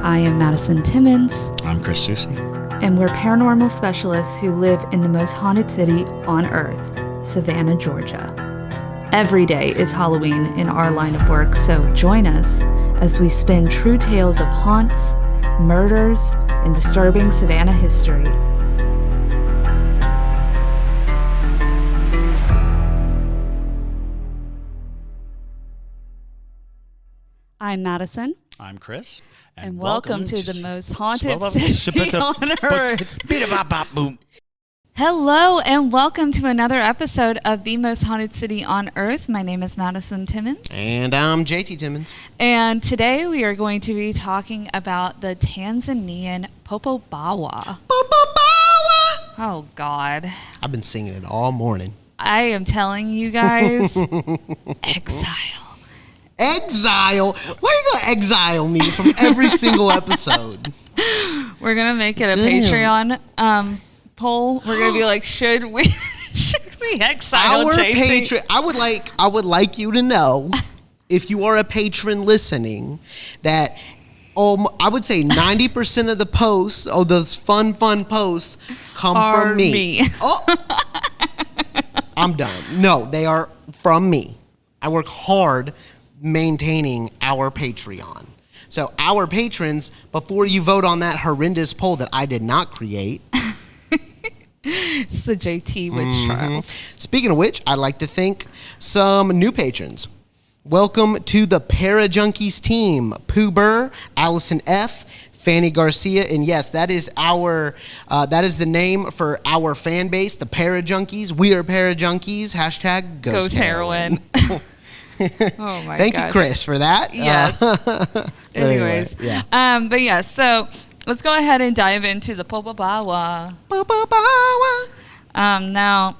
I am Madison Timmons. I'm Chris Susi. And we're paranormal specialists who live in the most haunted city on earth, Savannah, Georgia. Every day is Halloween in our line of work, so join us as we spin true tales of haunts, murders, and disturbing Savannah history. I'm Madison. I'm Chris. And welcome to the most haunted city on earth. Hello, and welcome to another episode of the most haunted city on earth. My name is Madison Timmons. And I'm JT Timmons. And today we are going to be talking about the Tanzanian Popobawa. Popobawa! Oh, God. I've been singing it all morning. I am telling you guys, exile. Exile? Why are you going to exile me from every single episode? We're going to make it a Patreon poll. We're going to be like, should we exile our JT? patron? I would like you to know, if you are a patron listening, that I would say 90% of the posts, those fun posts, come from me. Oh, I'm done. No, they are from me. I work hard maintaining our Patreon. So our patrons, before you vote on that horrendous poll that I did not create. It's the JT witch trials. Speaking of which, I'd like to thank some new patrons. Welcome to the Parajunkies team. Pooh Burr, Allison F., Fanny Garcia, and yes, that is the name for our fan base, the Parajunkies. We are Parajunkies. # Ghost Heroin. Oh my Thank you, Chris, for that. Yes. Anyways, yeah. But yeah, so let's go ahead and dive into the Popobawa. Now,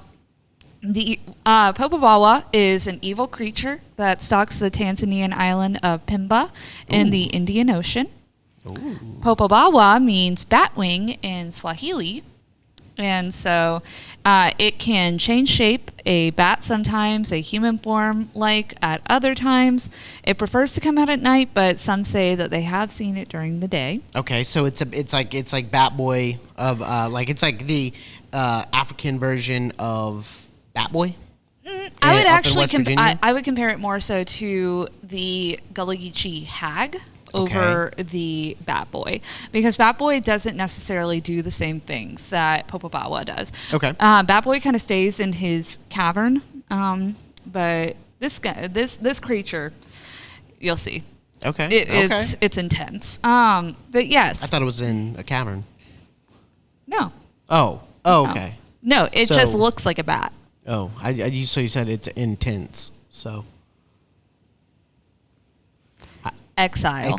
the Popobawa is an evil creature that stalks the Tanzanian island of Pemba in the Indian Ocean. Ooh. Popobawa means batwing in Swahili. And so it can change shape, a bat sometimes, a human form like at other times. It prefers to come out at night, but some say that they have seen it during the day. Okay, so it's like Bat Boy of it's like the African version of Bat Boy. I would actually I would compare it more so to the Gullah Geechee hag over the Bat Boy, because Bat Boy doesn't necessarily do the same things that Popobawa does. Okay. Bat Boy kind of stays in his cavern, but this creature, you'll see. Okay. It's intense. But yes. I thought it was in a cavern. No. Oh, okay. No, it just looks like a bat. Oh, so you said it's intense, so. Exile.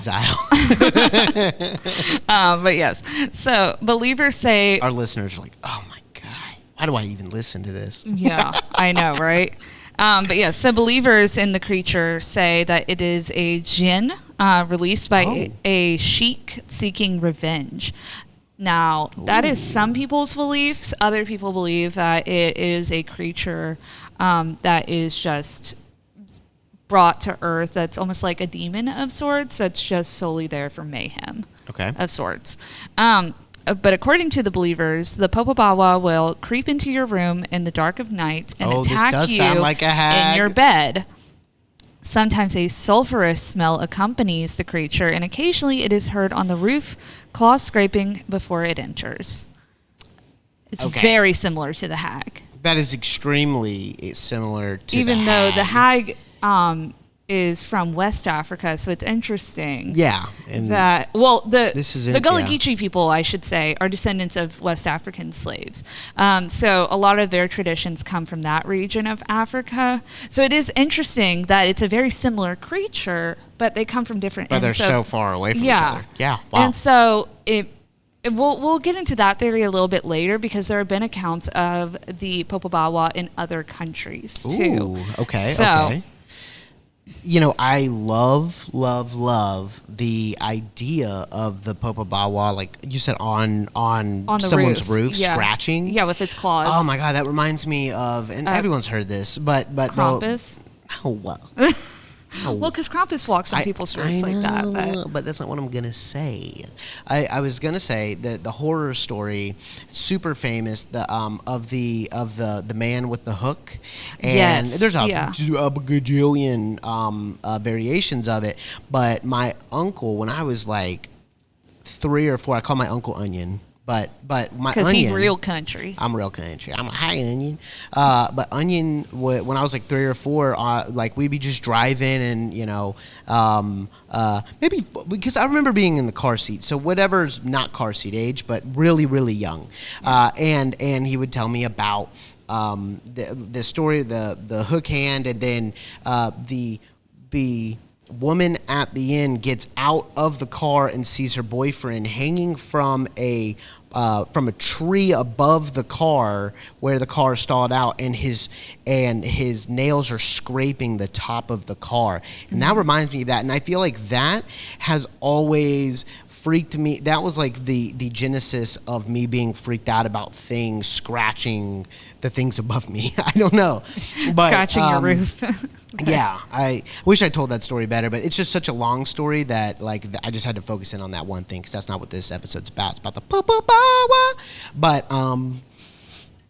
But yes. So believers say... Our listeners are like, oh my God, why do I even listen to this? Yeah, I know, right? But yes, so believers in the creature say that it is a jinn released by a sheik seeking revenge. Now, that is some people's beliefs. Other people believe that it is a creature that is just brought to earth, that's almost like a demon of sorts, that's just solely there for mayhem of sorts. But according to the believers, the Popobawa will creep into your room in the dark of night and attack you in your bed. Sometimes a sulfurous smell accompanies the creature, and occasionally it is heard on the roof, claw scraping before it enters. It's very similar to the hag. That is extremely similar to even though the hag is from West Africa, so it's interesting. Yeah, and the Gullah Geechee people, I should say, are descendants of West African slaves. So a lot of their traditions come from that region of Africa. So it is interesting that it's a very similar creature, but they come from different. But they're so far away from each other. Yeah, wow. And so we'll get into that theory a little bit later, because there have been accounts of the Popobawa in other countries too. Ooh, okay. You know, I love the idea of the Popobawa, like you said, on someone's roof scratching. Yeah, with its claws. Oh my God, that reminds me of, and everyone's heard this, but Krampus. Oh, well. Wow. Well, because Krampus walks on people's roofs like that. But that's not what I'm going to say. I was going to say that the horror story, super famous, of the man with the hook. And there's a gajillion variations of it. But my uncle, when I was like 3 or 4, I call my uncle Onion. But my Onion, because he's real country. I'm real country. I'm a hi Onion. But Onion, when I was like 3 or 4, like we'd be just driving, and maybe because I remember being in the car seat. So whatever's not car seat age, but really really young. And he would tell me about the story, the hook hand, and then the woman at the end gets out of the car and sees her boyfriend hanging from a tree above the car where the car stalled out, and his nails are scraping the top of the car. And that reminds me of that. And I feel like that has always freaked me. That was like the genesis of me being freaked out about things scratching the things above me. I don't know. But, scratching your roof. Yeah, I wish I told that story better, but it's just such a long story that I just had to focus in on that one thing, because that's not what this episode's about. It's about the Popobawa.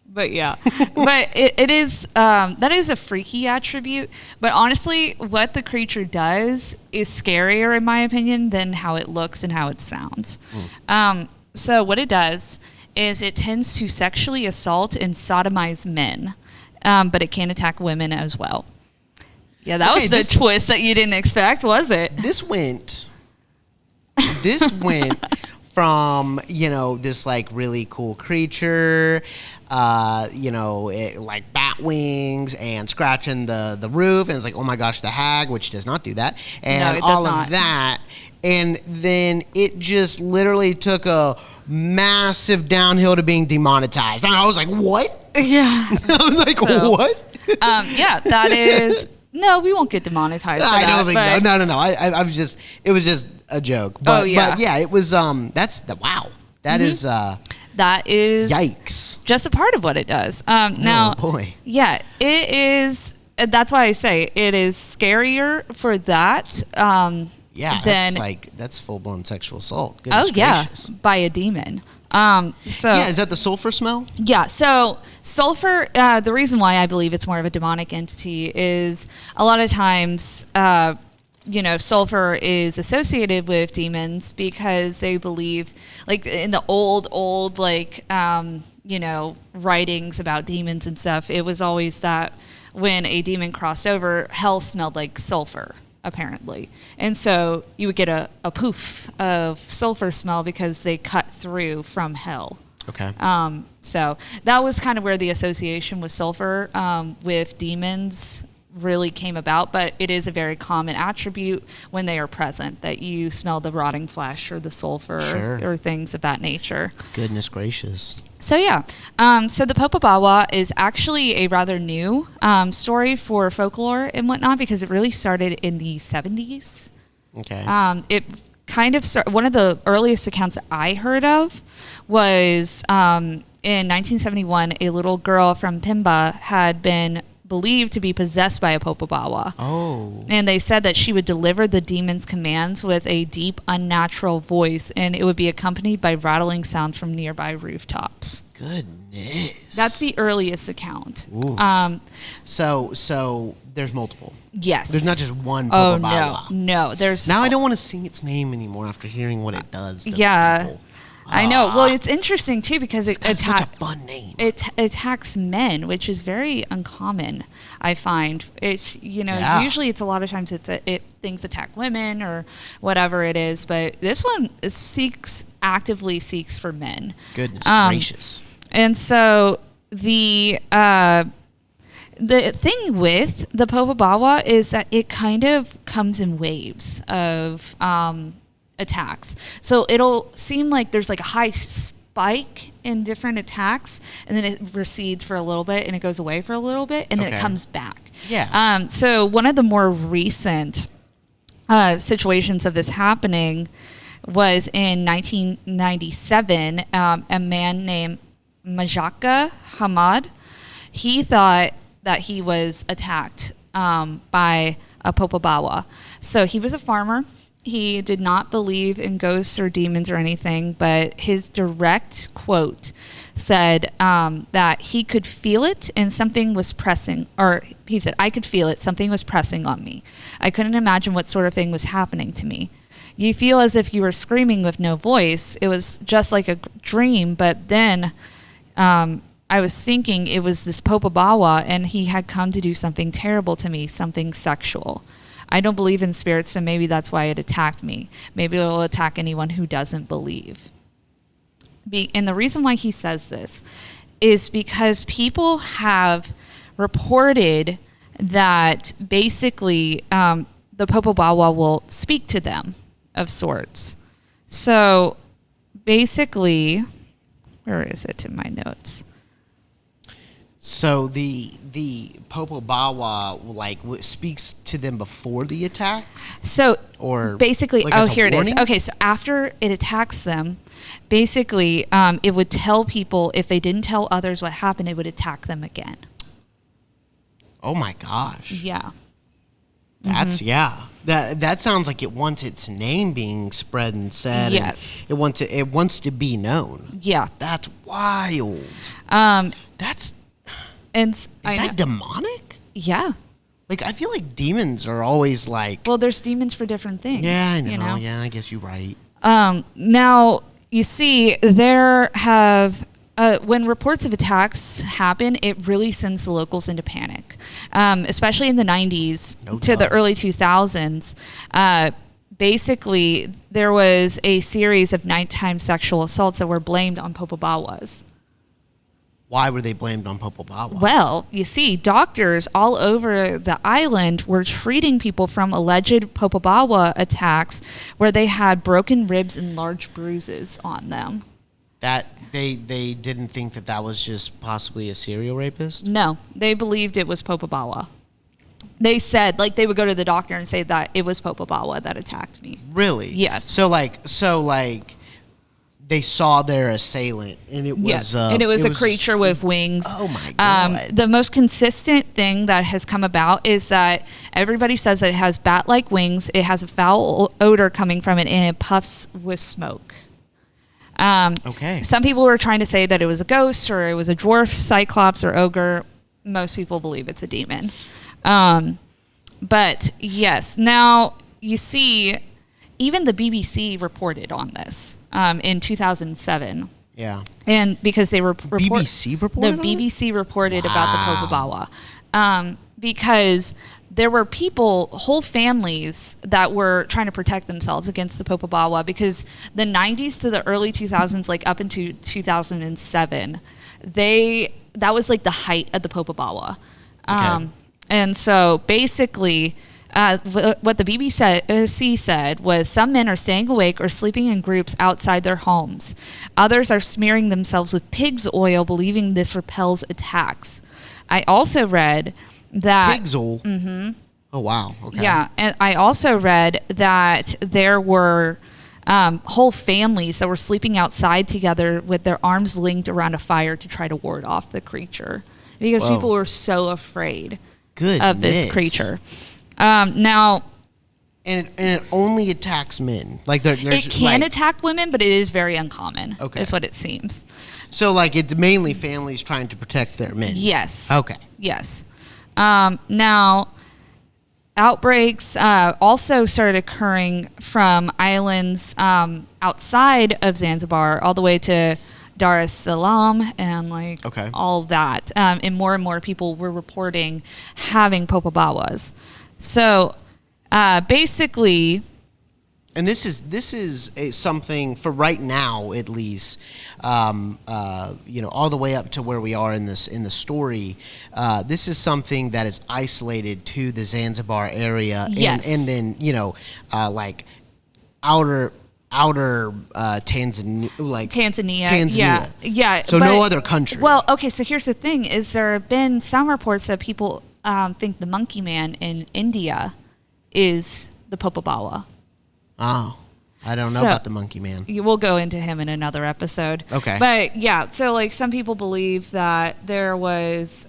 But yeah, but it is that is a freaky attribute. But honestly, what the creature does is scarier, in my opinion, than how it looks and how it sounds. So what it does is it tends to sexually assault and sodomize men, but it can attack women as well. Yeah, that was the twist that you didn't expect, was it? This went from, this like really cool creature, like bat wings and scratching the roof, and it's like, oh my gosh, the hag, which does not do that, and all of that, and then it just literally took a massive downhill to being demonetized. And I was like, what? Yeah. I was like, what? Yeah, that is. No, we won't get demonetized for I don't think so. No. I was just, it was just a joke. But yeah, it was, wow. That is, that is yikes. Just a part of what it does. Now, boy. Yeah, it is. That's why I say it is scarier for that. That's full blown sexual assault. Goodness gracious. By a demon. Is that the sulfur smell? Yeah, so sulfur, the reason why I believe it's more of a demonic entity is a lot of times, sulfur is associated with demons because they believe, like in the old, writings about demons and stuff, it was always that when a demon crossed over, hell smelled like sulfur, apparently. And so you would get a poof of sulfur smell because they cut through from hell. Okay. So that was kind of where the association with sulfur with demons really came about, but it is a very common attribute when they are present, that you smell the rotting flesh or the sulfur or things of that nature. Goodness gracious. So yeah, so the Popobawa is actually a rather new story for folklore and whatnot, because it really started in the 70s. Okay. It kind of one of the earliest accounts that I heard of was in 1971, a little girl from Pimba had been believed to be possessed by a Popobawa. Oh. And they said that she would deliver the demon's commands with a deep, unnatural voice, and it would be accompanied by rattling sounds from nearby rooftops. Goodness. That's the earliest account. So there's multiple. Yes. There's not just one Popobawa. Oh, no. There's now I don't want to sing its name anymore after hearing what it does to people. I know. Well, it's interesting too because it's such a fun name. It attacks men, which is very uncommon. I find it's usually it's a lot of times things attack women or whatever it is, but this one actively seeks for men. Goodness gracious! And so the thing with the Popobawa is that it kind of comes in waves of attacks. So it'll seem like there's like a high spike in different attacks, and then it recedes for a little bit, and it goes away for a little bit, and then it comes back. Yeah. So one of the more recent situations of this happening was in 1997. A man named Majaka Hamad, he thought that he was attacked by Popobawa. So he was a farmer. He did not believe in ghosts or demons or anything, but his direct quote said that he could feel it and something was pressing, or he said, I could feel it, something was pressing on me. I couldn't imagine what sort of thing was happening to me. You feel as if you were screaming with no voice. It was just like a dream, but then I was thinking it was this Popobawa and he had come to do something terrible to me, something sexual. I don't believe in spirits, so maybe that's why it attacked me. Maybe it will attack anyone who doesn't believe. And the reason why he says this is because people have reported that basically the Popobawa will speak to them of sorts. So basically, where is it in my notes? So the Popobawa speaks to them before the attacks? So or basically, like here warning? it is. Okay, so after it attacks them, basically it would tell people, if they didn't tell others what happened, it would attack them again. Oh my gosh. Yeah. That's That sounds like it wants its name being spread and said. Yes. And it wants to be known. Yeah. That's wild. Is that demonic? Yeah. Like, I feel like demons are always like... Well, there's demons for different things. Yeah, I know. You know? Yeah, I guess you're right. Now, you see, there have... when reports of attacks happen, it really sends the locals into panic, especially in the 90s to the early 2000s. Basically, there was a series of nighttime sexual assaults that were blamed on Popobawas. Why were they blamed on Popobawas? Well, you see, doctors all over the island were treating people from alleged Popobawa attacks where they had broken ribs and large bruises on them. That they didn't think that was just possibly a serial rapist? No, they believed it was Popobawa. They said, like, they would go to the doctor and say that it was Popobawa that attacked me. Really? Yes. So they saw their assailant, and it was a creature with wings. Oh my God! The most consistent thing that has come about is that everybody says that it has bat-like wings. It has a foul odor coming from it, and it puffs with smoke. Okay. Some people were trying to say that it was a ghost or it was a dwarf, cyclops, or ogre. Most people believe it's a demon. But yes, now you see, even the BBC reported on this in 2007. Yeah. And because they were BBC reported. The BBC reported about the Popobawa, because there were people, whole families, that were trying to protect themselves against the Popobawa, because the 90s to the early 2000s, like up into 2007, that was like the height of the Popobawa. Okay. And so basically, what the BBC said was some men are staying awake or sleeping in groups outside their homes. Others are smearing themselves with pig's oil, believing this repels attacks. I also read that... Pig's oil? Mm-hmm. Oh, wow. Okay. Yeah, and I also read that there were whole families that were sleeping outside together with their arms linked around a fire to try to ward off the creature, because people were so afraid of this creature. Now, and it only attacks men. Like it can attack women, but it is very uncommon. Okay, is what it seems. So, like, it's mainly families trying to protect their men. Yes. Okay. Yes. Now, outbreaks also started occurring from islands outside of Zanzibar, all the way to Dar es Salaam and all that. And more people were reporting having Popobawas. So basically, and this is something for right now, at least, all the way up to where we are in the story. This is something that is isolated to the Zanzibar area, yes. and then like outer Tanzania, Tanzania. Yeah. So no other country. Well, okay. So here's the thing: is there have been some reports that people think the monkey man in India is the Popobawa. Oh, I don't know about the monkey man. We'll go into him in another episode. Okay. But yeah, so like some people believe that there was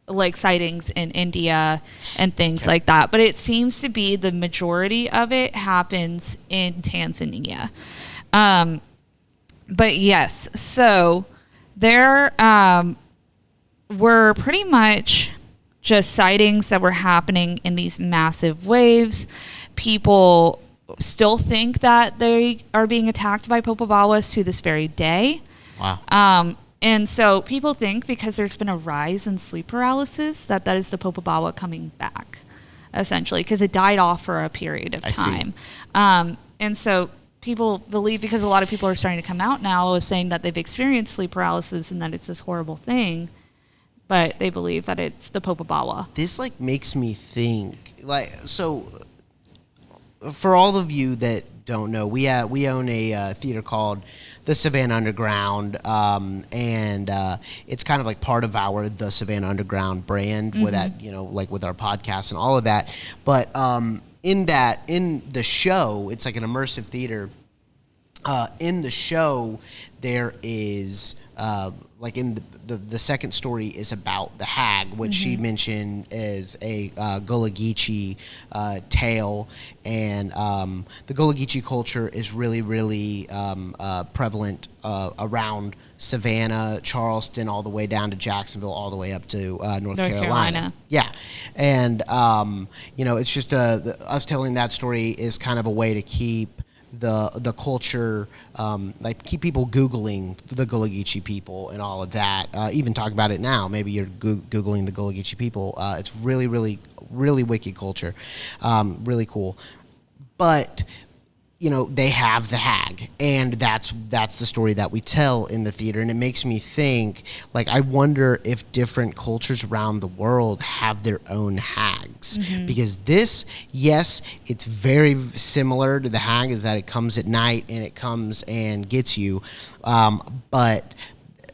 like sightings in India and things like that. But it seems to be the majority of it happens in Tanzania. But yes, so there were pretty much just sightings that were happening in these massive waves. People still think that they are being attacked by Popobawas to this very day. Wow. And so people think because there's been a rise in sleep paralysis that is the Popobawa coming back, essentially, because it died off for a period of time. And so people believe, because a lot of people are starting to come out now saying that they've experienced sleep paralysis and that it's this horrible thing, but they believe that it's the Popobawa. This like makes me think, like, so for all of you that don't know, we own a theater called the Savannah Underground, and it's kind of like part of our the Savannah Underground brand with that, like with our podcast and all of that. But in the show, it's like an immersive theater. In the show, there is like in the second story is about the hag, which she mentioned is a Gullah Geechee tale, and the Gullah Geechee culture is really, really prevalent around Savannah, Charleston, all the way down to Jacksonville, all the way up to North Carolina. Yeah, and it's just us telling that story is kind of a way to keep the culture, like keep people Googling the Gullah Geechee people and all of that. Even talk about it now. Maybe you're Googling the Gullah Geechee people. It's really, really, really wicked culture. Really cool. But they have the hag, and that's the story that we tell in the theater. And it makes me think, like, I wonder if different cultures around the world have their own hags, because yes, it's very similar to the hag, is that it comes at night and it comes and gets you, but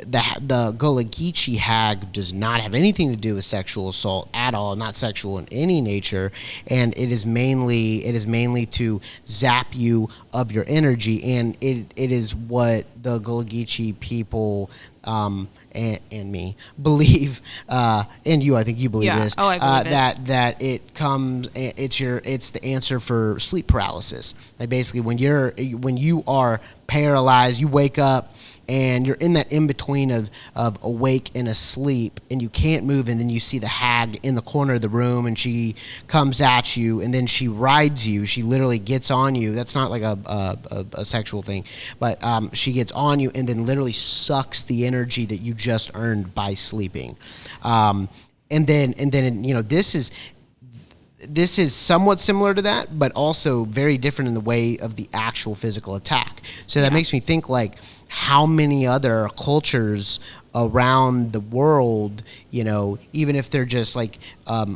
the Gullah Geechee hag does not have anything to do with sexual assault at all, not sexual in any nature, and it is mainly to zap you of your energy, and it is what the Gullah Geechee people and me believe, and you, I think you believe this. Oh, I believe it. That it comes, it's the answer for sleep paralysis. Like basically, when you are paralyzed, you wake up and you're in that in-between of awake and asleep, and you can't move, and then you see the hag in the corner of the room, and she comes at you, and then she rides you. She literally gets on you. That's not like a sexual thing, but she gets on you and then literally sucks the energy that you just earned by sleeping. And then this is somewhat similar to that, but also very different in the way of the actual physical attack. So that makes me think, like, how many other cultures around the world, even if they're just like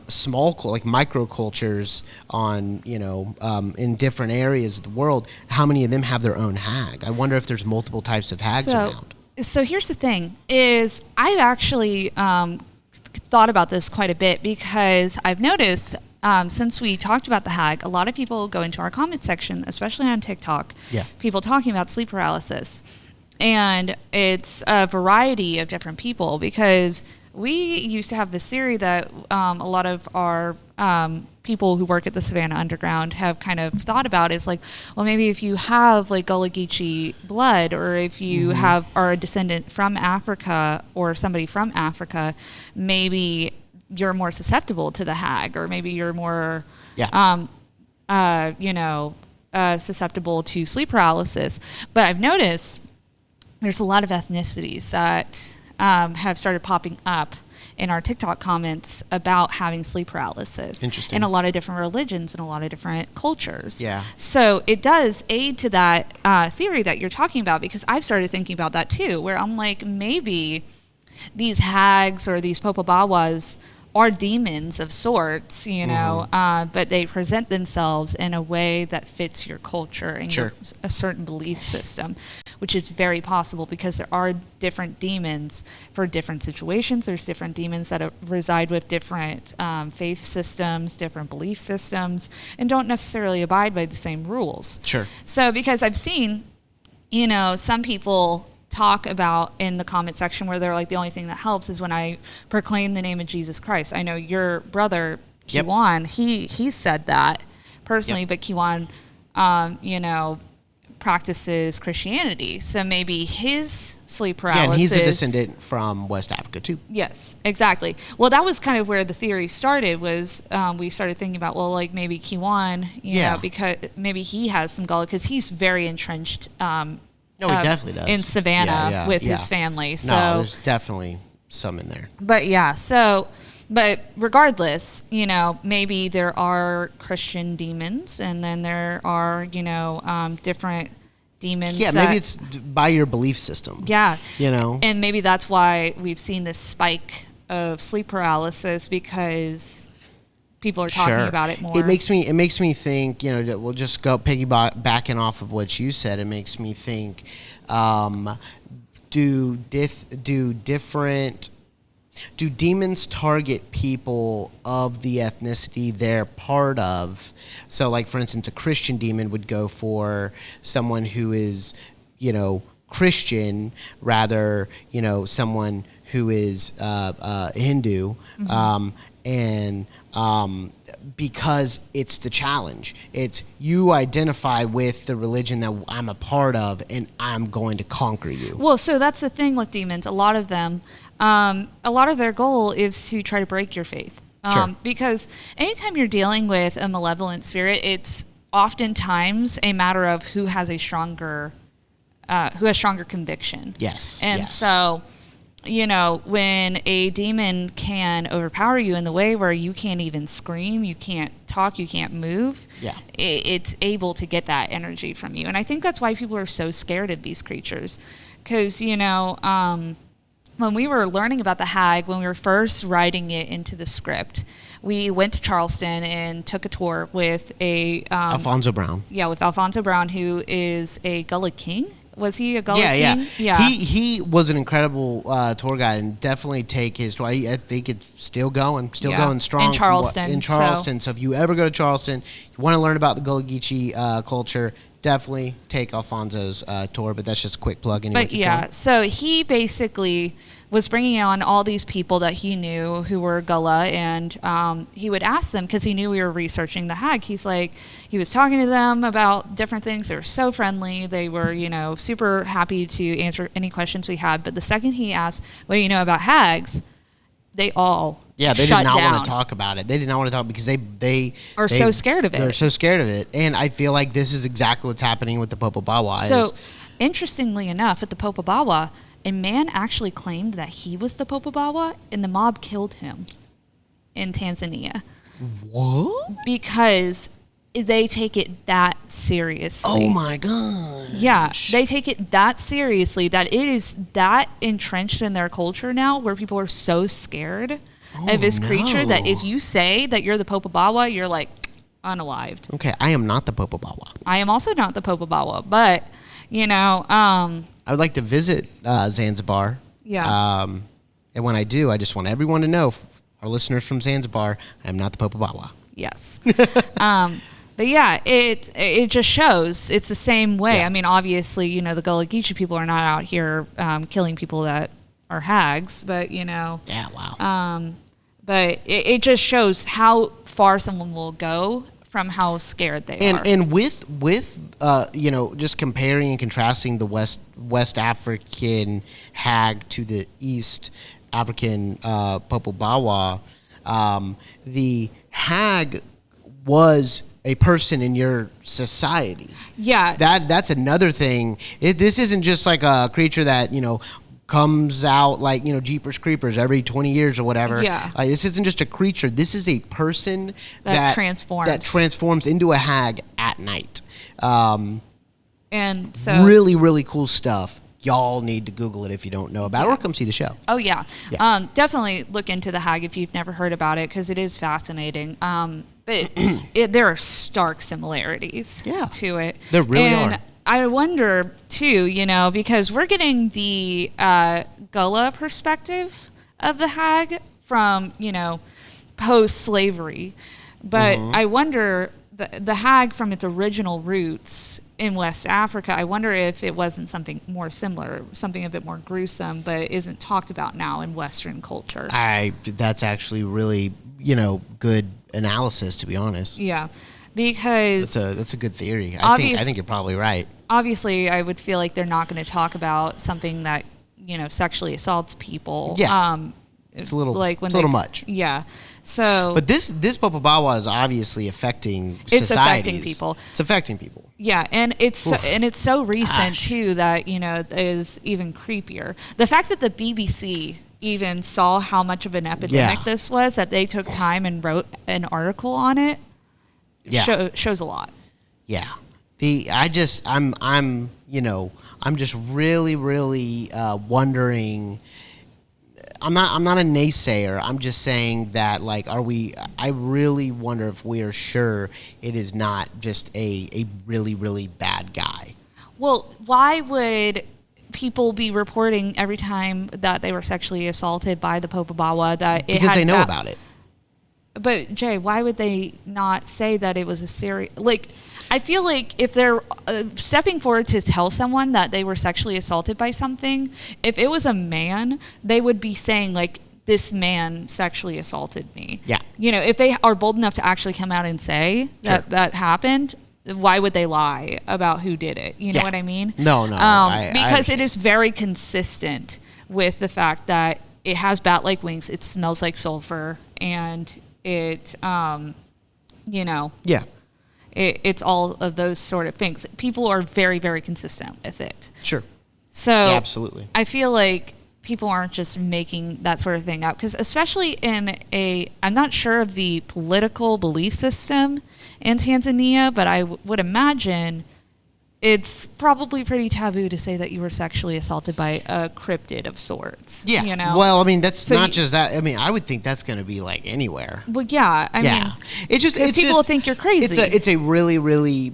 small, like micro cultures on, in different areas of the world, how many of them have their own hag? I wonder if there's multiple types of hags around. So here's the thing, is I've actually thought about this quite a bit, because I've noticed since we talked about the hag, a lot of people go into our comment section, especially on TikTok, people talking about sleep paralysis. And it's a variety of different people, because we used to have this theory that a lot of our people who work at the Savannah Underground have kind of thought about, is like, well, maybe if you have like Gullah Geechee blood, or if you are a descendant from Africa or somebody from Africa, maybe you're more susceptible to the hag, or maybe you're more susceptible to sleep paralysis. But I've noticed there's a lot of ethnicities that have started popping up in our TikTok comments about having sleep paralysis. Interesting. In a lot of different religions and a lot of different cultures. Yeah. So it does aid to that theory that you're talking about, because I've started thinking about that too, where I'm like, maybe these hags or these Popobawas are demons of sorts, but they present themselves in a way that fits your culture and a certain belief system, which is very possible, because there are different demons for different situations. There's different demons that reside with different faith systems, different belief systems, and don't necessarily abide by the same rules. Sure. So because I've seen, some people talk about in the comment section where they're like, the only thing that helps is when I proclaim the name of Jesus Christ. I know your brother, Kiwan, he said that personally, but Kiwan, you know, practices Christianity. So maybe his sleep paralysis. Yeah, and he's a descendant from West Africa too. Yes, exactly. Well, that was kind of where the theory started, was we started thinking about, well, like maybe Kiwan, you know, because maybe he has some Gullah, because he's very entrenched No, he definitely does. in Savannah with his family. So no, there's definitely some in there. But yeah, but regardless, you know, maybe there are Christian demons, and then there are, you know, different demons. Yeah, maybe it's by your belief system. Yeah. You know? And maybe that's why we've seen this spike of sleep paralysis, because people are talking about it more. It makes me think, you know, we'll just go piggybacking off of what you said. It makes me think, do demons target people of the ethnicity they're part of? So, like, for instance, a Christian demon would go for someone who is, you know, Christian, rather, you know, someone who is Hindu, because it's the challenge. It's, you identify with the religion that I'm a part of, and I'm going to conquer you. Well, so that's the thing with demons. A lot of them, a lot of their goal is to try to break your faith. Because anytime you're dealing with a malevolent spirit, it's oftentimes a matter of who has stronger conviction. Yes. And so, you know, when a demon can overpower you in the way where you can't even scream, you can't talk, you can't move, it's able to get that energy from you. And I think that's why people are so scared of these creatures. Because, you know, when we were learning about the hag, when we were first writing it into the script, we went to Charleston and took a tour with Alfonso Brown. Yeah, with Alfonso Brown, who is a Gullah King. Was he a Gullah King? Yeah. He was an incredible tour guide, and definitely take his tour. I think it's still going strong. In Charleston. So if you ever go to Charleston, you want to learn about the Gullah Geechee culture, definitely take Alfonso's tour, but that's just a quick plug anyway. But yeah, so he basically was bringing on all these people that he knew who were Gullah, and he would ask them, because he knew we were researching the hag. He's like, he was talking to them about different things. They were so friendly. They were, you know, super happy to answer any questions we had. But the second he asked, what do you know about hags, they all they did not want to talk about it. They did not want to talk because they are so scared of it. They're so scared of it. And I feel like this is exactly what's happening with the Popobawa. So, interestingly enough, at the Popobawa, a man actually claimed that he was the Popobawa, and the mob killed him in Tanzania. What? Because they take it that seriously. Oh my God. Yeah, they take it that seriously that it is that entrenched in their culture now, where people are so scared of this creature that if you say that you're the Popobawa, you're like unalived. Okay, I am not the Popobawa. I am also not the Popobawa, but you know, I would like to visit Zanzibar. Yeah. And when I do, I just want everyone to know, our listeners from Zanzibar, I am not the Popobawa. Yes. But yeah, it just shows it's the same way. Yeah. I mean, obviously, you know, the Gullah Geechee people are not out here killing people that are hags, but you know. Yeah. Wow. But it just shows how far someone will go from how scared they are. And with you know, just comparing and contrasting the West African hag to the East African Popobawa, the hag was a person in your society. Yeah. That's another thing. This isn't just like a creature that, you know, comes out like, you know, Jeepers Creepers every 20 years or whatever. Yeah. This isn't just a creature. This is a person that transforms into a hag at night. And so really, really cool stuff. Y'all need to Google it if you don't know about it, or come see the show. Oh, yeah. Definitely look into the hag if you've never heard about it, because it is fascinating. But there are stark similarities to it. There really are. I wonder, too, you know, because we're getting the Gullah perspective of the hag from, you know, post-slavery. But I wonder, the hag from its original roots in West Africa. I wonder if it wasn't something more similar, something a bit more gruesome, but isn't talked about now in Western culture. That's actually really, good analysis, to be honest. Yeah, because that's a good theory. I think you're probably right. Obviously, I would feel like they're not going to talk about something that sexually assaults people. Yeah, it's a little like it's a little much. Yeah. So, but this Popobawa is obviously affecting societies. It's affecting people. It's affecting people. Yeah, and it's so recent too that is even creepier. The fact that the BBC even saw how much of an epidemic this was, that they took time and wrote an article on it, shows a lot. Yeah. I'm just really, really wondering. I'm not a naysayer. I'm just saying that, like, I really wonder if we are sure it is not just a really, really bad guy. Well, why would people be reporting every time that they were sexually assaulted by the Popobawa because they know about it? But Jay, why would they not say that it was a serious? Like, I feel like if they're stepping forward to tell someone that they were sexually assaulted by something, if it was a man, they would be saying, like, this man sexually assaulted me. Yeah. If they are bold enough to actually come out and say that happened, why would they lie about who did it? You know what I mean? No. Because it is very consistent with the fact that it has bat-like wings, it smells like sulfur, and it, it's all of those sort of things. People are very, very consistent with it. Sure. So absolutely. I feel like people aren't just making that sort of thing up, because especially in I'm not sure of the political belief system in Tanzania, but I would imagine it's probably pretty taboo to say that you were sexually assaulted by a cryptid of sorts. Yeah. Well, I mean, that's not just that. I mean, I would think that's going to be like anywhere. Well, yeah. I mean, it's people think you're crazy. It's a really, really.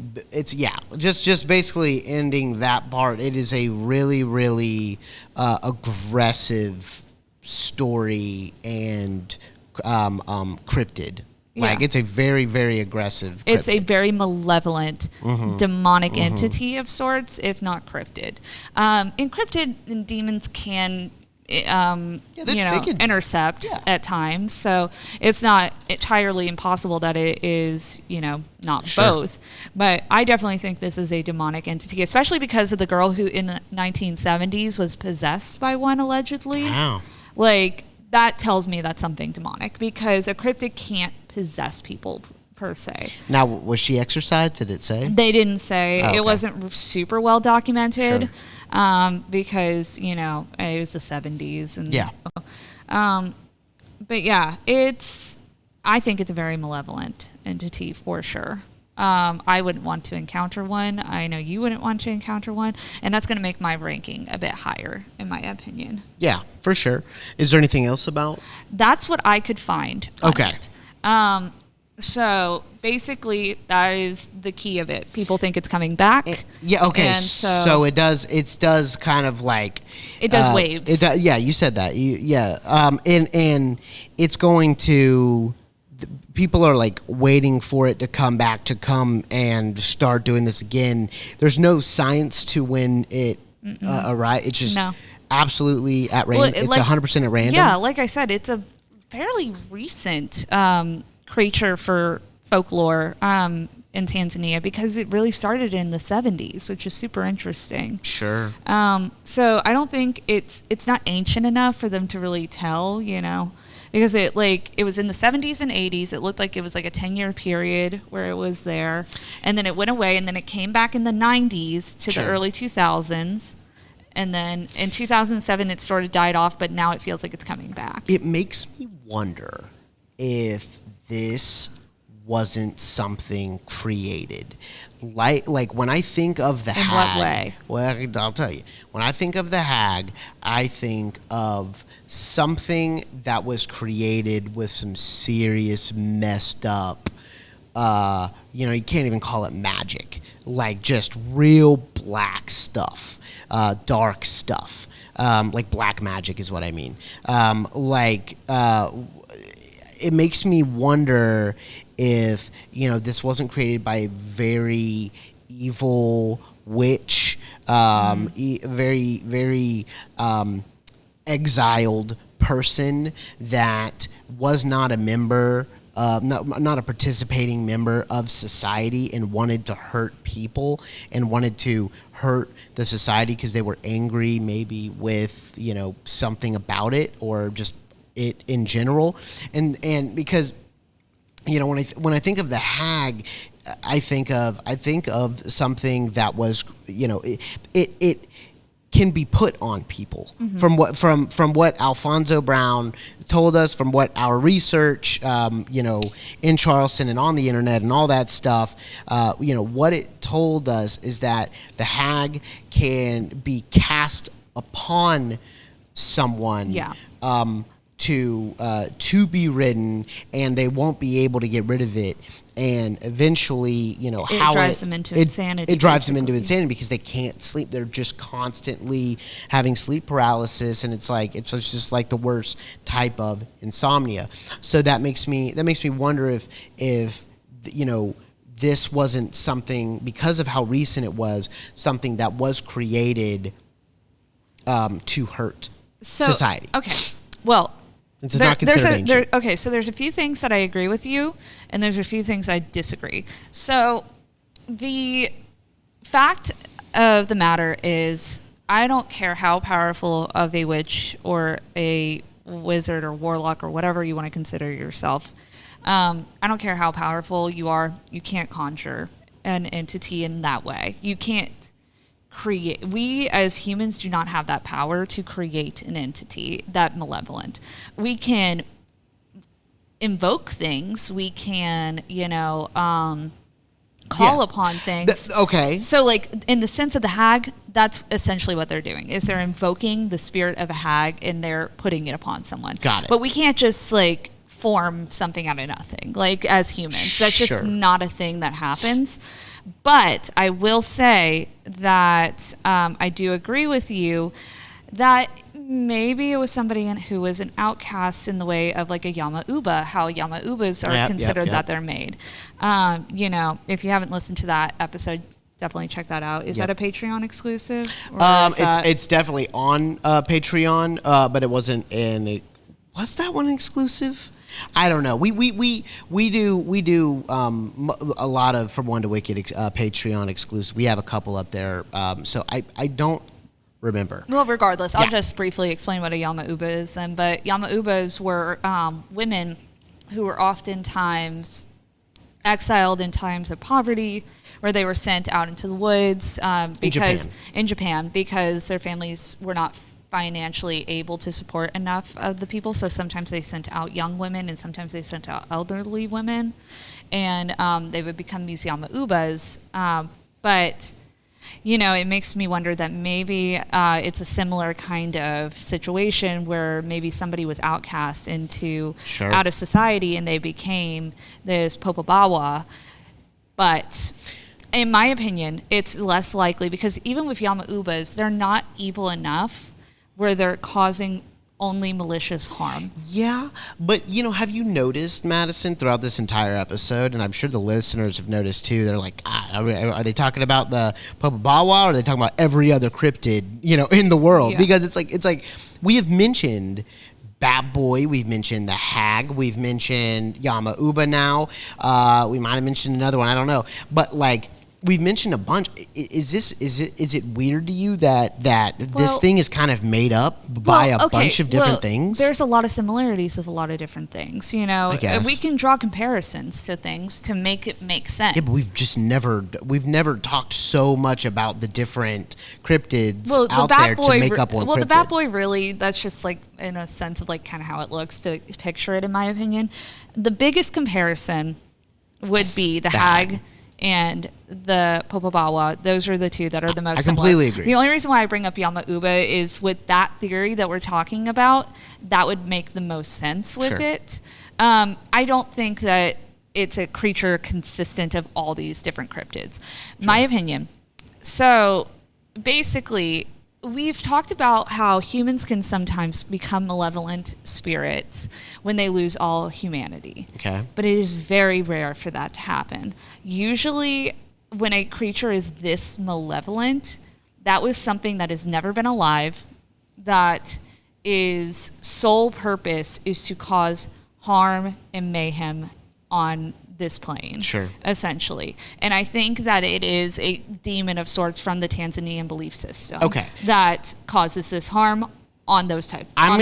Just basically ending that part. It is a really, really aggressive story and cryptid. Like, it's a very, very aggressive cryptid. It's a very malevolent, demonic entity of sorts, if not cryptid. And cryptid and demons can, they can intercept at times. So it's not entirely impossible that it is, not both. But I definitely think this is a demonic entity, especially because of the girl who in the 1970s was possessed by one, allegedly. Wow. Like, that tells me that's something demonic, because a cryptid can't possess people per se. Now, was she exorcised? Did it say? They didn't say. Oh, okay. It wasn't super well documented, because it was the 70s and but yeah, I think it's a very malevolent entity for sure. I wouldn't want to encounter one. I know you wouldn't want to encounter one, and that's going to make my ranking a bit higher, in my opinion. Yeah, for sure. Is there anything else about? That's what I could find. Okay. So basically, that is the key of it. People think it's coming back. Yeah. Okay. And so it does. It does kind of like it does waves. Yeah, you said that. And it's going to. People are like waiting for it to come and start doing this again. There's no science to when it arrives. It's just absolutely at random. It's 100% at random. Yeah, like I said, it's a fairly recent creature for folklore in Tanzania, because it really started in the 70s, which is super interesting. Sure. So I don't think it's not ancient enough for them to really tell, because it was in the 70s and 80s. It looked like it was like a 10-year period where it was there, and then it went away, and then it came back in the 90s to the early 2000s, and then in 2007 it sort of died off, but now it feels like it's coming back. It makes me wonder if this wasn't something created. Like when I think of the hag. In what way? Well, I'll tell you. When I think of the hag, I think of something that was created with some serious messed up, you can't even call it magic. Like just real black stuff, dark stuff. Like black magic is what I mean. It makes me wonder if this wasn't created by a very evil witch, very, very exiled person that was not a member, not a participating member of society, and wanted to hurt people and wanted to hurt the society because they were angry maybe with, something about it or just it in general. And because, when I think of the hag, I think of something that was, it can be put on people. From what Alfonso Brown told us, from what our research, in Charleston and on the internet and all that stuff, what it told us is that the hag can be cast upon someone. Yeah. To be ridden, and they won't be able to get rid of it, and eventually, it drives them into insanity. It drives them into insanity because they can't sleep. They're just constantly having sleep paralysis, and it's just like the worst type of insomnia. So that makes me wonder if this wasn't something, because of how recent it was, something that was created to hurt society. Okay, well. It's not considered ancient. Okay, so there's a few things that I agree with you, and there's a few things I disagree. So the fact of the matter is, I don't care how powerful of a witch or a wizard or warlock or whatever you want to consider yourself. I don't care how powerful you are. You can't conjure an entity in that way. You can't create. We as humans do not have that power to create an entity that malevolent. We can invoke things. We can, call upon things. Okay. So, like, in the sense of the hag, that's essentially what they're doing, is they're invoking the spirit of a hag and they're putting it upon someone. Got it. But we can't just, form something out of nothing, as humans. That's just not a thing that happens. But I will say that I do agree with you that maybe it was somebody who was an outcast in the way of a Yama Uba, how Yama Ubas are considered that they're made. If you haven't listened to that episode, definitely check that out. Is that a Patreon exclusive? It's definitely on Patreon, but it wasn't was that one exclusive? I don't know. We do a lot of From One to Wicked Patreon exclusive. We have a couple up there. So I don't remember. Well, regardless, I'll just briefly explain what a Yama Uba is. But Yama Ubas were women who were oftentimes exiled in times of poverty, where they were sent out into the woods in Japan because their families were not financially able to support enough of the people. So sometimes they sent out young women and sometimes they sent out elderly women, and they would become these Yama Ubas. But it makes me wonder that maybe it's a similar kind of situation where maybe somebody was outcast out of society and they became this Popobawa. But in my opinion, it's less likely, because even with Yama Ubas, they're not evil enough where they're causing only malicious harm. Yeah, but have you noticed, Madison, throughout this entire episode, and I'm sure the listeners have noticed too, they're like, are they talking about the Popobawa, or are they talking about every other cryptid, in the world? Yeah. Because it's like we have mentioned Bat Boy, we've mentioned the Hag, we've mentioned Yama Uba now, we might have mentioned another one, I don't know, but we've mentioned a bunch. Is it weird to you that this thing is kind of made up by a bunch of different things? There's a lot of similarities with a lot of different things. I guess. We can draw comparisons to things to make it make sense. Yeah, but we've never talked so much about the different cryptids out there to make up one. Well, cryptid. The Bat Boy really, that's just in a sense of kind of how it looks to picture it, in my opinion. The biggest comparison would be the Hag and the Popobawa. Those are the two that are the most similar. I completely agree. The only reason why I bring up Yama Uba is with that theory that we're talking about, that would make the most sense with it. I don't think that it's a creature consistent of all these different cryptids. My opinion. So basically, we've talked about how humans can sometimes become malevolent spirits when they lose all humanity. Okay. But it is very rare for that to happen. Usually, when a creature is this malevolent, that was something that has never been alive, that is sole purpose is to cause harm and mayhem on this plane. Sure. Essentially. And I think that it is a demon of sorts from the Tanzanian belief system. Okay. That causes this harm on those types. I'm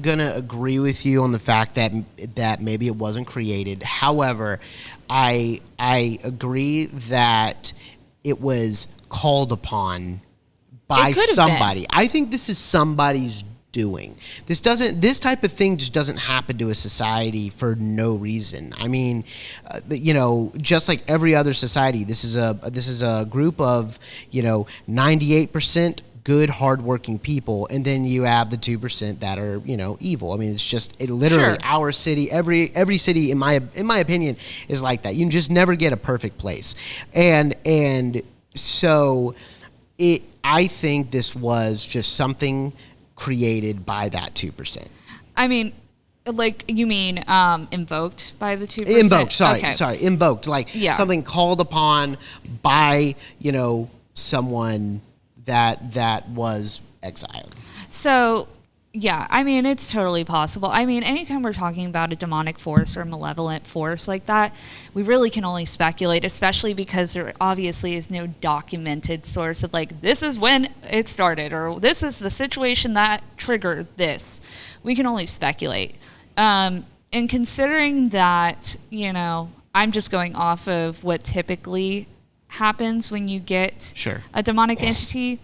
gonna agree with you on the fact that maybe it wasn't created. However, I agree that it was called upon by somebody. I think this is somebody's doing. This type of thing just doesn't happen to a society for no reason. I mean, just like every other society, this is a group of 98% good, hardworking people, and then you have the 2% that are evil. I mean, it's just literally our city. Every city, in my opinion, is like that. You just never get a perfect place, and so I think this was just something created by that 2%. I mean, like, you mean invoked by the 2%? Invoked, sorry, invoked. Like something called upon by, someone that was exiled. So, yeah, I mean, it's totally possible. I mean, anytime we're talking about a demonic force or malevolent force like that, we really can only speculate, especially because there obviously is no documented source of, like, this is when it started, or this is the situation that triggered this. We can only speculate. And considering that, I'm just going off of what typically happens when you get a demonic entity,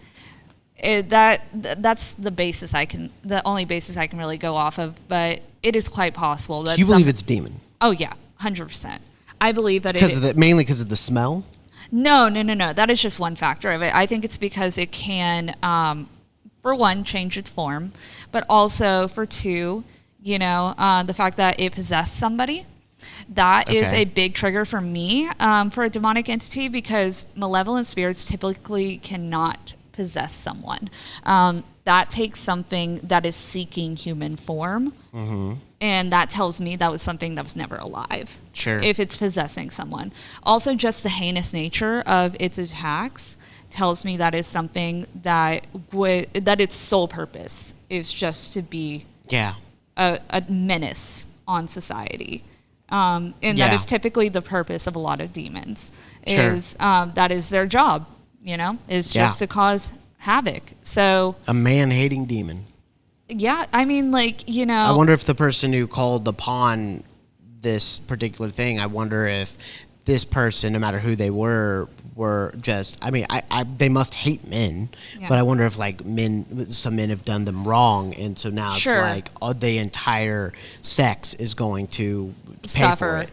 that's the only basis I can really go off of. But it is quite possible that you believe it's a demon. Oh yeah, 100%. I believe that mainly because of the smell. No. That is just one factor of it. I think it's because it can, for one, change its form, but also for two, the fact that it possessed somebody. That is a big trigger for me for a demonic entity, because malevolent spirits typically cannot possess someone. That takes something that is seeking human form, and that tells me that was something that was never alive. Sure. If it's possessing someone. Also, just the heinous nature of its attacks tells me that is something that its sole purpose is just to be a menace on society. And that is typically the purpose of a lot of demons. That is their job, is just to cause havoc. So a man-hating demon. Yeah, I mean, I wonder if the person who called upon this particular thing, I wonder if this person, no matter who they were just, I mean, they must hate men, but I wonder if some men have done them wrong, and so now it's like the entire sex is going to suffer.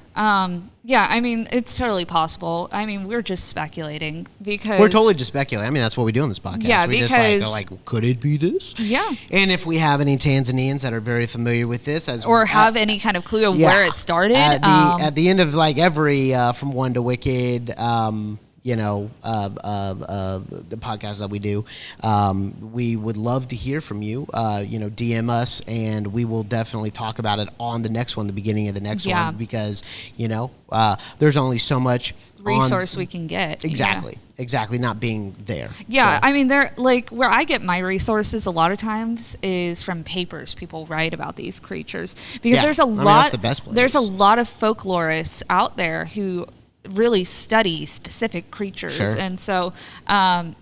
Yeah, I mean, it's totally possible. I mean, we're just speculating because we're totally just speculating. I mean, that's what we do on this podcast. Yeah, we because just could it be this? Yeah. And if we have any Tanzanians that are very familiar with this, have any kind of clue of where it started, at the end of every From One to Wicked, the podcast that we do, we would love to hear from you. DM us, and we will definitely talk about it on the next one, the beginning of the next one, because there's only so much resource we can get. Exactly, not being there. Yeah, so. I mean, they're where I get my resources a lot of times is from papers people write about these creatures, because there's a lot. That's the best place. There's a lot of folklorists out there who really study specific creatures, and so a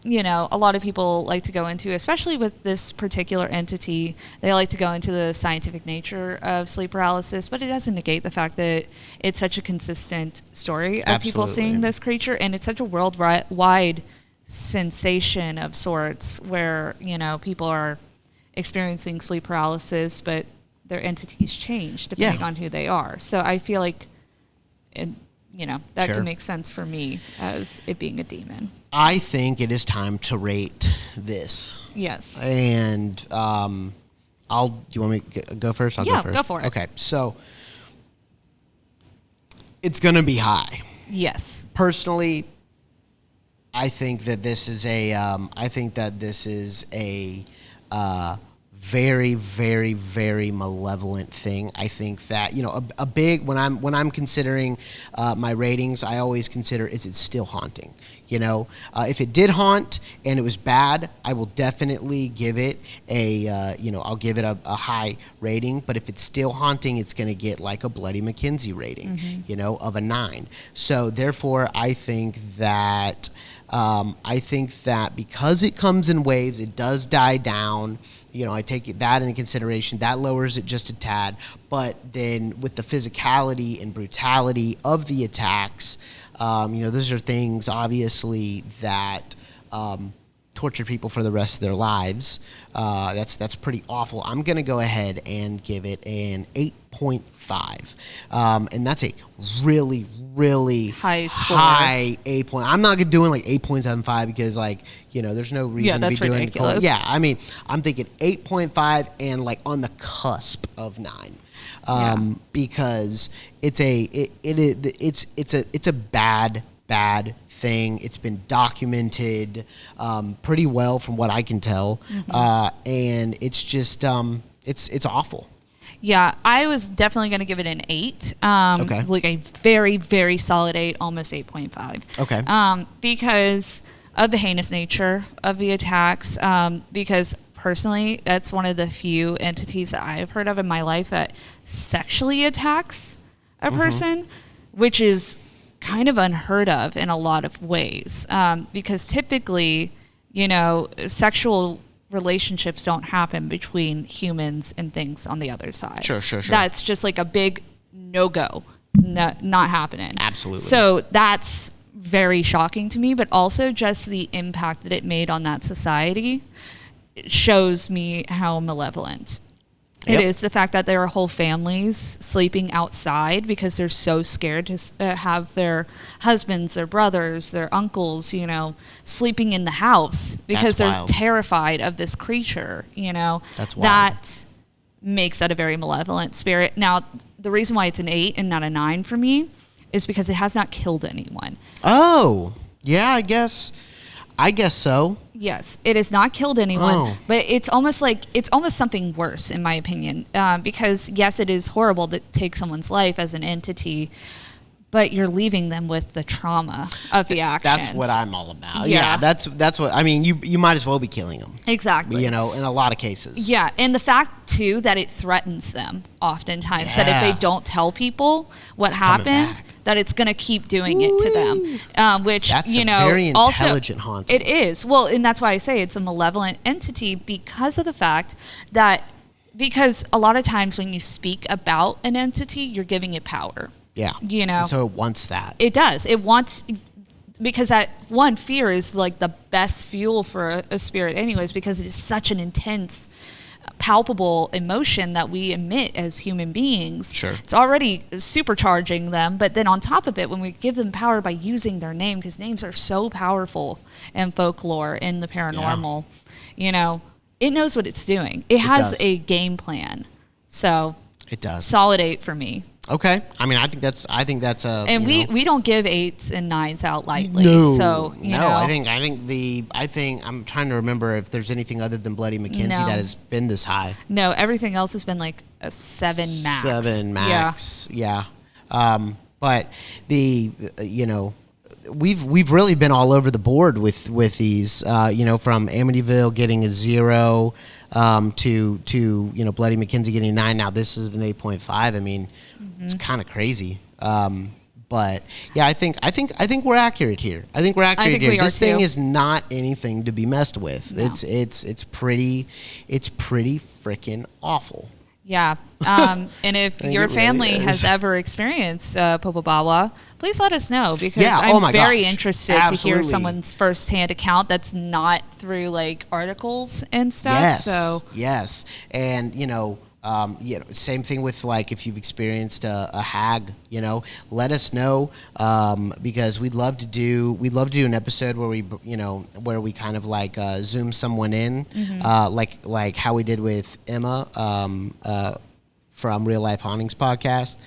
lot of people like to go into, especially with this particular entity, they like to go into the scientific nature of sleep paralysis, but it doesn't negate the fact that it's such a consistent story of people seeing this creature, and it's such a worldwide sensation of sorts where people are experiencing sleep paralysis, but their entities change depending on who they are. So I feel like that can make sense for me as it being a demon. I think it is time to rate this. Yes. And do you want me to go first? I'll go first. Go for it. Okay, so it's going to be high. Yes. Personally, I think that this is a very, very, very malevolent thing. I think that, a big, when I'm considering my ratings, I always consider, is it still haunting? If it did haunt and it was bad, I will definitely give it I'll give it a high rating. But if it's still haunting, it's going to get like a Bloody Mackenzie rating, of a 9. So therefore, I think that because it comes in waves, it does die down. I take that into consideration. That lowers it just a tad. But then with the physicality and brutality of the attacks, those are things, obviously, that torture people for the rest of their lives. That's pretty awful. I'm going to go ahead and give it an 8.5. And that's a really, really high score. High 8 point. I'm not doing like 8.75 because there's no reason to be doing ridiculous. Yeah, I mean, I'm thinking 8.5 and like on the cusp of 9. Because it's a bad thing. It's been documented pretty well from what I can tell. And it's just it's awful. Yeah, I was definitely going to give it an 8. Okay. Like a very, very solid 8, almost 8.5. Okay. Because of the heinous nature of the attacks, because personally, that's one of the few entities that I've heard of in my life that sexually attacks a person, which is kind of unheard of in a lot of ways. Because typically, sexual relationships don't happen between humans and things on the other side. Sure. That's just like a big no-go, not happening. Absolutely. So that's very shocking to me, but also just the impact that it made on that society shows me how malevolent it is. The fact that there are whole families sleeping outside because they're so scared to have their husbands, their brothers, their uncles, sleeping in the house because they're terrified of this creature, That's wild. That makes that a very malevolent spirit. Now, the reason why it's an 8 and not a 9 for me is because it has not killed anyone. Oh, yeah, I guess so. Yes, it has not killed anyone, but it's almost something worse, in my opinion, because yes, it is horrible to take someone's life as an entity, but you're leaving them with the trauma of the actions. That's what I'm all about. Yeah, that's what I mean. You might as well be killing them. Exactly. In a lot of cases. Yeah, and the fact too that it threatens them oftentimes that if they don't tell people what happened, that it's going to keep doing it to them, which that's a very intelligent also, haunting. It is. Well, and that's why I say it's a malevolent entity because of the fact that because a lot of times when you speak about an entity, you're giving it power. Yeah. And so it wants that. It does. It wants, because that one, fear is like the best fuel for a spirit anyways, because it is such an intense, palpable emotion that we emit as human beings. Sure. It's already supercharging them, but then on top of it, when we give them power by using their name, because names are so powerful in folklore, in the paranormal, it knows what it's doing. It has a game plan. So it does. Solid 8 for me. Okay. I mean, I think that's a. And we don't give 8s and 9s out lightly. No. So I think I'm trying to remember if there's anything other than Bloody Mackenzie that has been this high. No, everything else has been like a 7 max. 7 max. Yeah. But we've really been all over the board with these. From Amityville getting a 0. To Bloody Mackenzie getting a 9. Now this is an 8.5. I mean, it's kind of crazy. But yeah, I think we're accurate here. I think we're accurate here. This thing is not anything to be messed with. No. It's pretty freaking awful. Yeah. And if your family has ever experienced Popobawa, please let us know, because I'm very interested to hear someone's firsthand account that's not through like articles and stuff. Yes. And same thing with like if you've experienced a hag, let us know, because we'd love to do an episode where we kind of like zoom someone in, like how we did with Emma from Real Life Hauntings podcast.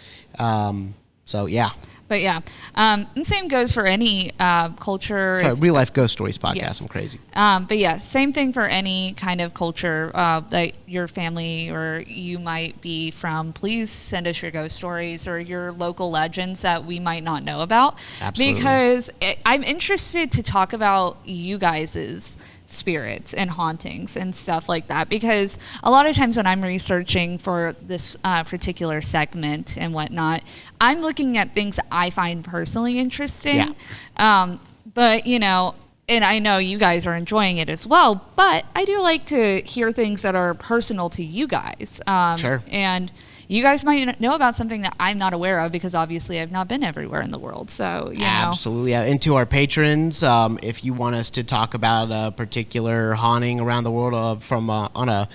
So yeah. But yeah, and same goes for any culture. Real life ghost stories podcast. Yes. I'm crazy. But yeah, same thing for any kind of culture that your family or you might be from. Please send us your ghost stories or your local legends that we might not know about. Absolutely. Because I'm interested to talk about you guys's spirits and hauntings and stuff like that, because a lot of times when I'm researching for this particular segment and whatnot, I'm looking at things that I find personally interesting. But you know, and I know you guys are enjoying it as well, but I do like to hear things that are personal to you guys. Sure. And you guys might know about something that I'm not aware of, because obviously I've not been everywhere in the world. So, you know. Absolutely. And to our patrons, if you want us to talk about a particular haunting around the world from 1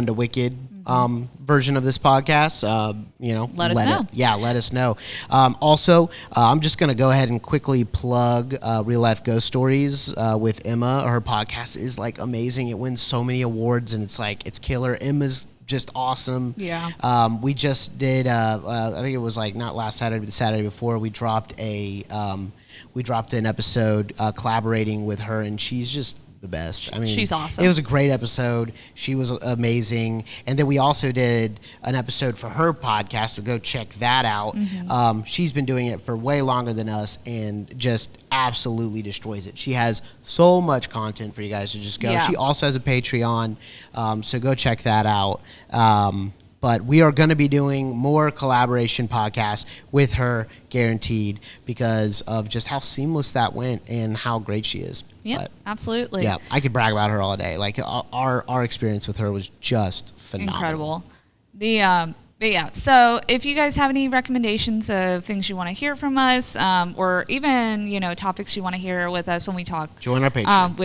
to Wicked version of this podcast, you know, let us know. Let us know. Also, I'm just going to go ahead and quickly plug Real Life Ghost Stories with Emma. Her podcast is like amazing. It wins so many awards, and it's killer. Emma's just awesome. Yeah. We just did. I think it was like not last Saturday, but the Saturday before. We dropped an episode collaborating with her, and she's just the best. I mean, she's awesome. It was a great episode. She was amazing. And then we also did an episode for her podcast, so go check that out. She's been doing it for way longer than us and just absolutely destroys it. She has so much content for you guys to just go. Yeah. She also has a Patreon, so go check that out. But we are going to be doing more collaboration podcasts with her, guaranteed, because of just how seamless that went and how great she is. Yeah, absolutely. Yeah, I could brag about her all day. Like our experience with her was just phenomenal. Incredible. But yeah, so if you guys have any recommendations of things you want to hear from us, or even, you know, topics you want to hear with us when we talk, join our Patreon.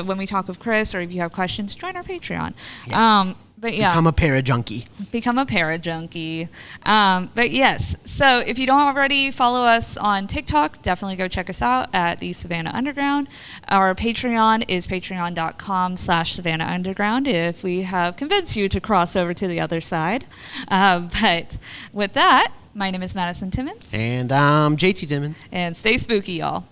When we talk with Chris, or if you have questions, join our Patreon. Yes. But yeah, become a para-junkie. But yes, so if you don't already follow us on TikTok, definitely go check us out at the Savannah Underground. Our Patreon is patreon.com/Savannah Underground if we have convinced you to cross over to the other side. But with that, my name is Madison Timmons. And I'm JT Timmons. And stay spooky, y'all.